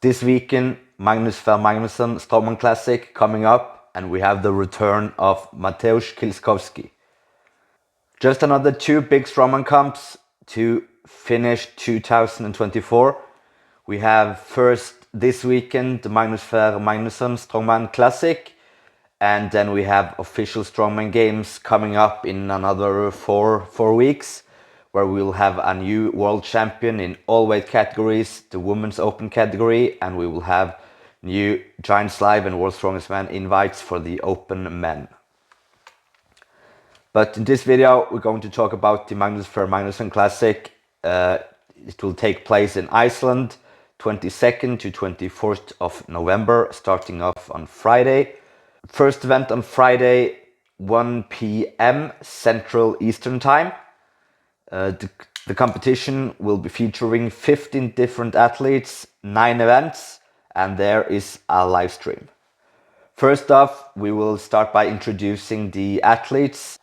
This weekend, Magnus Magnusson Strongman Classic coming up, and we have the return of Mateusz Kielszkowski. Just another two big strongman comps to finish 2024. We have first this weekend the Magnus Magnusson Strongman Classic, and then we have official strongman games coming up in another four weeks, where we'll have a new world champion in all weight categories, the women's open category, and we will have new Giants Live and World's Strongest Man invites for the open men. But in this video, we're going to talk about the Magnus Magnusson Classic. It will take place in Iceland, 22nd to 24th of November, starting off on Friday. First event on Friday, 1 p.m. Central Eastern Time. The competition will be featuring 15 different athletes, 9 events, and there is a live stream. First off, we will start by introducing the athletes.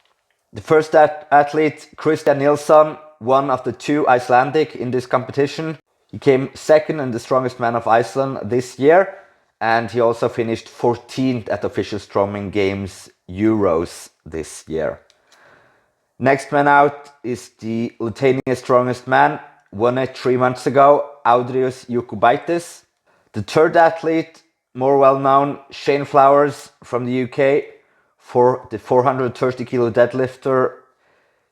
The first athlete, Christian Nilsson, one of the two Icelandic in this competition. He came second in the Strongest Man of Iceland this year, and he also finished 14th at Official Strongman Games Euros this year. Next man out is the Lithuanian Strongest Man, won it 3 months ago, Audrius Jokubaitis. The third athlete, more well known, Shane Flowers from the UK, for the 430 kilo deadlifter,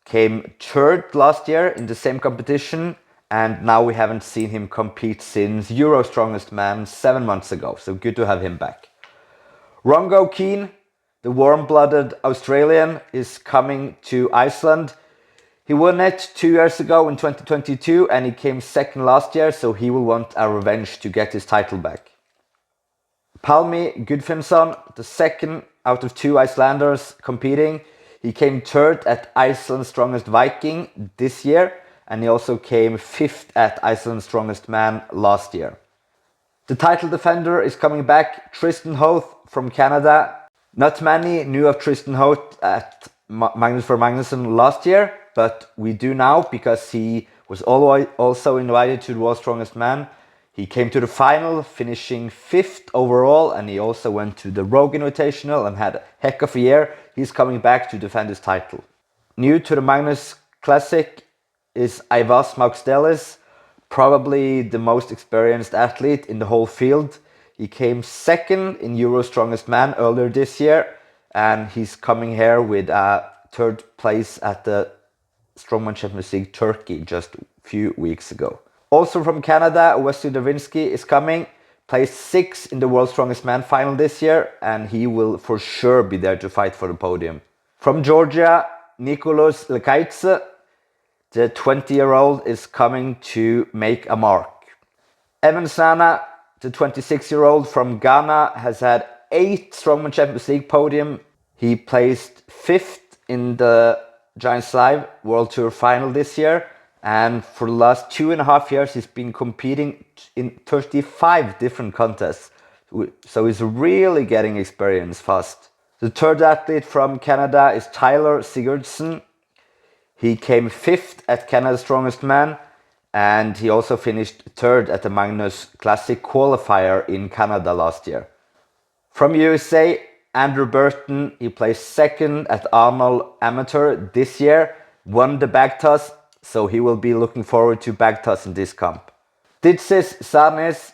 came third last year in the same competition, and now we haven't seen him compete since Euro Strongest Man 7 months ago, so good to have him back. Rongo Keane, the warm-blooded Australian, is coming to Iceland. He won it 2 years ago in 2022, and he came second last year, so he will want a revenge to get his title back. Palmi Gudfinnsson, the second out of 2 Icelanders competing. He came third at Iceland's Strongest Viking this year, and he also came 5th at Iceland's Strongest Man last year. The title defender is coming back, Tristan Hoth from Canada. Not many knew of Tristan Hoth at Magnus Magnusson last year, but we do now because he was also invited to the World's Strongest Man. He came to the final, finishing 5th overall, and he also went to the Rogue Invitational and had a heck of a year. He's coming back to defend his title. New to the Magnus Classic is Aivas Maukstelis, probably the most experienced athlete in the whole field. He came second in Euro Strongest Man earlier this year, and he's coming here with a third place at the Strongman Champions League Turkey just a few weeks ago. Also from Canada, Wesley Davinsky is coming, placed 6th in the World's Strongest Man final this year, and he will for sure be there to fight for the podium. From Georgia, Nicolas Lekaitse, the 20-year-old, is coming to make a mark. Evan Sana, the 26-year-old from Ghana, has had 8 Strongman Champions League podium. He placed 5th in the Giants Live World Tour final this year, and for the last 2.5 years he's been competing in 35 different contests. So he's really getting experience fast. The third athlete from Canada is Tyler Sigurdsson. He came 5th at Canada's Strongest Man, and he also finished 3rd at the Magnus Classic qualifier in Canada last year. From USA, Andrew Burton, he placed 2nd at Arnold Amateur this year, won the bag toss, so he will be looking forward to bag toss in this comp. Ditsis Sarnes,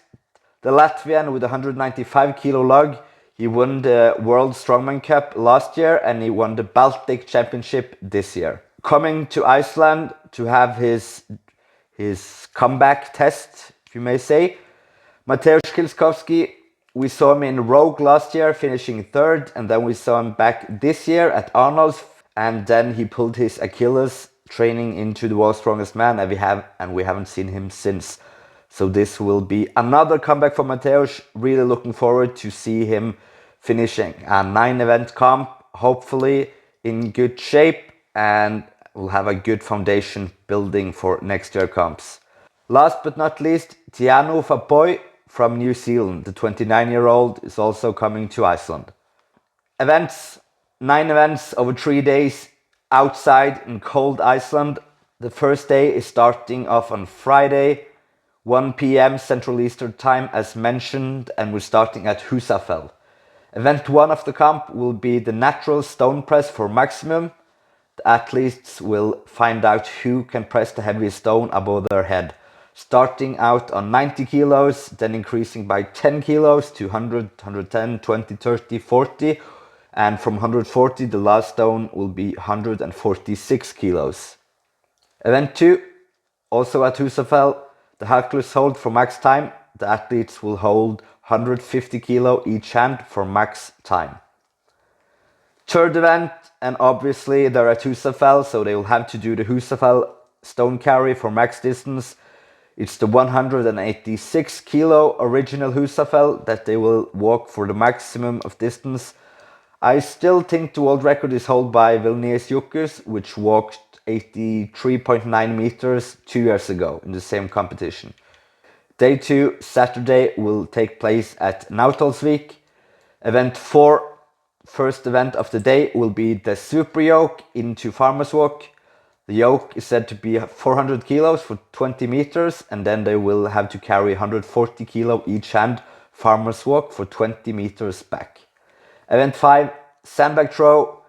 the Latvian with a 195 kilo lug, he won the World Strongman Cup last year, and he won the Baltic Championship this year. Coming to Iceland to have his comeback test, if you may say, Mateusz Kielszkowski. We saw him in Rogue last year, finishing 3rd, and then we saw him back this year at Arnold's, and then he pulled his Achilles training into the World's Strongest Man, and we haven't seen him since. So this will be another comeback for Mateusz. Really looking forward to see him finishing a 9-event comp, hopefully in good shape, and we'll have a good foundation building for next year comps. Last but not least, Tianu Fapoi from New Zealand. The 29-year-old is also coming to Iceland. Events, 9 events over 3 days outside in cold Iceland. The first day is starting off on Friday, 1 p.m. Central Eastern Time as mentioned, and we're starting at Husafell. Event 1 of the comp will be the natural stone press for maximum. The athletes will find out who can press the heaviest stone above their head. Starting out on 90 kilos, then increasing by 10 kilos to 100, 110, 20, 30, 40. And from 140, the last stone will be 146 kilos. Event 2, also at Husafell, the Hercules hold for max time. The athletes will hold 150 kilo each hand for max time. Third event, and obviously they're at Husafell, so they will have to do the Husafell stone carry for max distance. It's the 186 kilo original Husafell that they will walk for the maximum of distance. I still think the world record is held by Vilnius Jukus, which walked 83.9 meters 2 years ago in the same competition. Day 2, Saturday, will take place at Nautilsvik. Event 4, first event of the day, will be the super yoke into farmer's walk. The yoke is said to be 400 kilos for 20 meters, and then they will have to carry 140 kilo each hand farmer's walk for 20 meters back. Event 5, sandbag throw.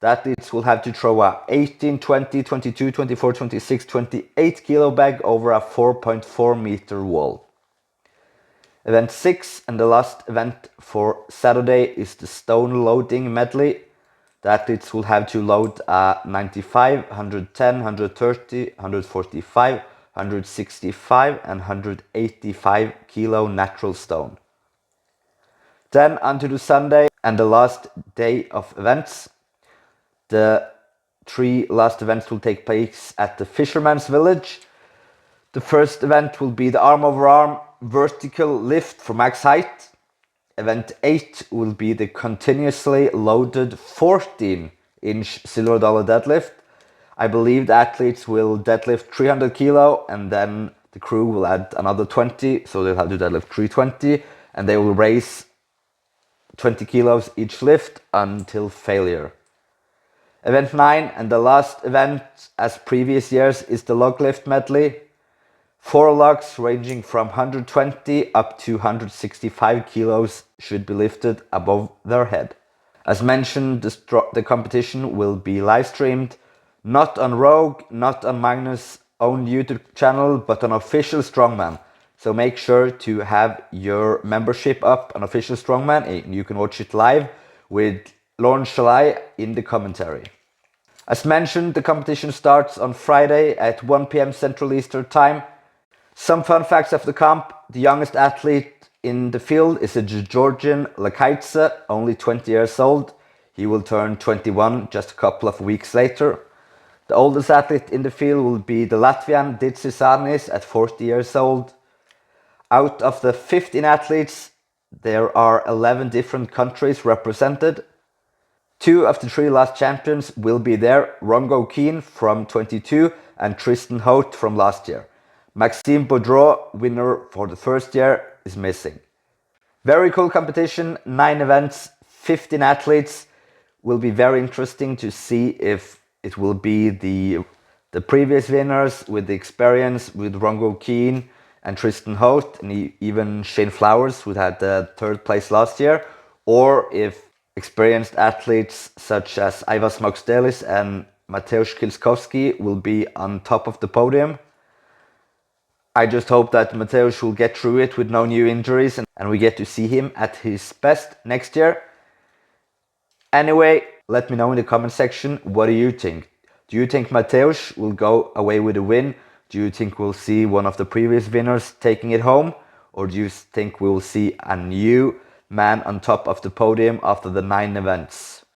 The athletes will have to throw a 18, 20, 22, 24, 26, 28 kilo bag over a 4.4 meter wall. Event 6 and the last event for Saturday is the stone loading medley. The athletes will have to load a 95, 110, 130, 145, 165 and 185 kilo natural stone. Then onto the Sunday and the last day of events. The 3 last events will take place at the Fisherman's Village. The first event will be the arm over arm vertical lift for max height. Event 8 will be the continuously loaded 14-inch silver dollar deadlift. I believe the athletes will deadlift 300 kilo and then the crew will add another 20, so they'll have to deadlift 320 and they will raise 20 kilos each lift until failure. Event 9 and the last event, as previous years, is the log lift medley. 4 logs ranging from 120 up to 165 kilos should be lifted above their head. As mentioned, the competition will be live streamed, not on Rogue, not on Magnus' own YouTube channel, but on official Strongman. So make sure to have your membership up on official Strongman and you can watch it live with Lawrence Shalai in the commentary. As mentioned, the competition starts on Friday at 1 p.m. Central Eastern Time. Some fun facts of the comp: the youngest athlete in the field is a Georgian Lakaitse, only 20 years old. He will turn 21 just a couple of weeks later. The oldest athlete in the field will be the Latvian Ditsis Arnis at 40 years old. Out of the 15 athletes, there are 11 different countries represented. 2 of the 3 last champions will be there, Rongo Keen from 22 and Tristan Hout from last year. Maxime Baudreau, winner for the first year, is missing. Very cool competition, 9 events, 15 athletes. Will be very interesting to see if it will be the previous winners with the experience with Rongo Keen and Tristan Hout and even Shane Flowers, who had the 3rd place last year, or if experienced athletes such as Ivas Moxdelis and Mateusz Kielszkowski will be on top of the podium. I just hope that Mateusz will get through it with no new injuries and we get to see him at his best next year. Anyway, let me know in the comment section, what do you think? Do you think Mateusz will go away with a win? Do you think we'll see one of the previous winners taking it home? Or do you think we will see a new man on top of the podium after the 9 events?